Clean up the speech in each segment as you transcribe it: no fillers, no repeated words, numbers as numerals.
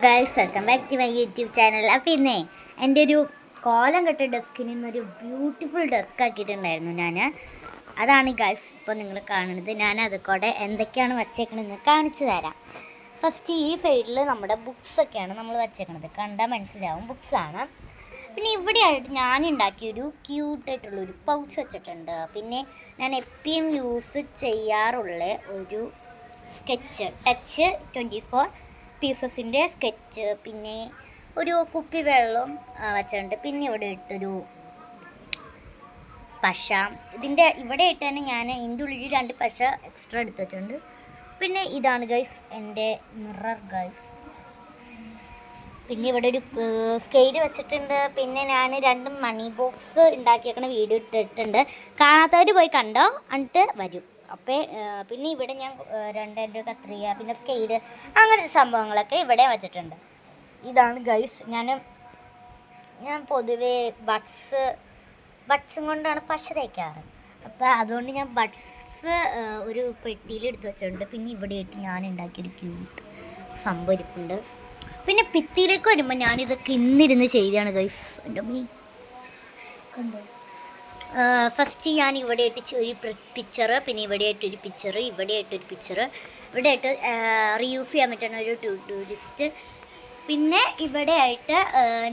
Guys welcome back to my YouTube channel. അപ്പോൾ ഇന്നേ എൻ്റെ ഒരു കോലം കെട്ട ഡെസ്കിൽ നിന്നൊരു ബ്യൂട്ടിഫുൾ ഡെസ്ക് ആക്കിയിട്ടുണ്ടായിരുന്നു ഞാൻ. അതാണ് ഗൈസ് ഇപ്പോൾ നിങ്ങൾ കാണുന്നത്. ഞാൻ അതുകൂടെ എന്തൊക്കെയാണ് വച്ചേക്കണമെന്ന് കാണിച്ചു തരാം. ഫസ്റ്റ് ഈ സൈഡിൽ നമ്മുടെ ബുക്സൊക്കെയാണ് നമ്മൾ വച്ചേക്കണത്. കണ്ടാൽ മനസ്സിലാവും ബുക്സാണ്. പിന്നെ ഇവിടെയായിട്ട് ഞാൻ ഉണ്ടാക്കിയൊരു ക്യൂട്ടായിട്ടുള്ളൊരു പൗച്ച് വെച്ചിട്ടുണ്ട്. പിന്നെ ഞാൻ എപ്പോഴും യൂസ് ചെയ്യാറുള്ള ഒരു സ്കെച്ച് ടച്ച് 24 പീസസിൻ്റെ സ്കെച്ച്, പിന്നെ ഒരു കുപ്പി വെള്ളം വെച്ചിട്ടുണ്ട്. പിന്നെ ഇവിടെ ഇട്ടൊരു പശ. ഇതിൻ്റെ ഇവിടെ ഇട്ട് തന്നെ ഞാൻ ഇതിൻ്റെ ഉള്ളിൽ 2 പശ എക്സ്ട്രാ എടുത്ത് വെച്ചിട്ടുണ്ട്. പിന്നെ ഇതാണ് ഗൈസ് എൻ്റെ മിറർ ഗൈസ്. പിന്നെ ഇവിടെ ഒരു സ്കെയിൽ വെച്ചിട്ടുണ്ട്. പിന്നെ ഞാൻ 2 മണി ബോക്സ് ഉണ്ടാക്കിയേക്കണ വീഡിയോ ഇട്ടിട്ടുണ്ട്. കാണാത്തവർ പോയി കണ്ടോ, എന്നിട്ട് വരും. അപ്പോൾ പിന്നെ ഇവിടെ ഞാൻ 2 കത്രിക, പിന്നെ സ്കെയില്, അങ്ങനത്തെ സംഭവങ്ങളൊക്കെ ഇവിടെ വെച്ചിട്ടുണ്ട്. ഇതാണ് ഗൈസ്. ഞാൻ പൊതുവേ ബഡ്സും കൊണ്ടാണ് പശ തേക്കാറ്. അപ്പോൾ അതുകൊണ്ട് ഞാൻ ബഡ്സ് ഒരു പെട്ടിയിൽ എടുത്ത് വെച്ചിട്ടുണ്ട്. പിന്നെ ഇവിടെ ആയിട്ട് ഞാൻ ഉണ്ടാക്കിയൊരു ക്യൂട്ട് സംഭവം ഇരിപ്പുണ്ട്. പിന്നെ ഭിത്തിയിലേക്ക് വരുമ്പോൾ ഞാനിതൊക്കെ ഇന്നിരുന്ന് ചെയ്തതാണ് ഗൈസ്. എൻ്റെ അമ്മീ കണ്ടോ. ഫസ്റ്റ് ഞാൻ ഇവിടെ ആയിട്ട് ഒരു പിക്ചറ്, പിന്നെ ഇവിടെ ആയിട്ടൊരു പിക്ചറ്, ഇവിടെ ആയിട്ടൊരു പിക്ചറ്, ഇവിടെ ആയിട്ട് റീയൂസ് ചെയ്യാൻ പറ്റുന്ന ഒരു ടു ലിസ്റ്റ്. പിന്നെ ഇവിടെ ആയിട്ട്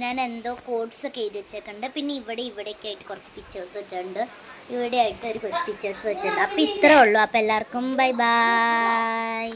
ഞാൻ എന്തോ കോഡ്സൊക്കെ എഴുതി വെച്ചേക്കുന്നുണ്ട്. പിന്നെ ഇവിടെയൊക്കെ ആയിട്ട് കുറച്ച് പിക്ചേഴ്സ് വെച്ചിട്ടുണ്ട്. ഇവിടെ ആയിട്ട് ഒരു പിക്ചേഴ്സ് വെച്ചിട്ടുണ്ട്. അപ്പോൾ ഇത്രേ ഉള്ളൂ. അപ്പോൾ എല്ലാവർക്കും ബൈ ബൈ.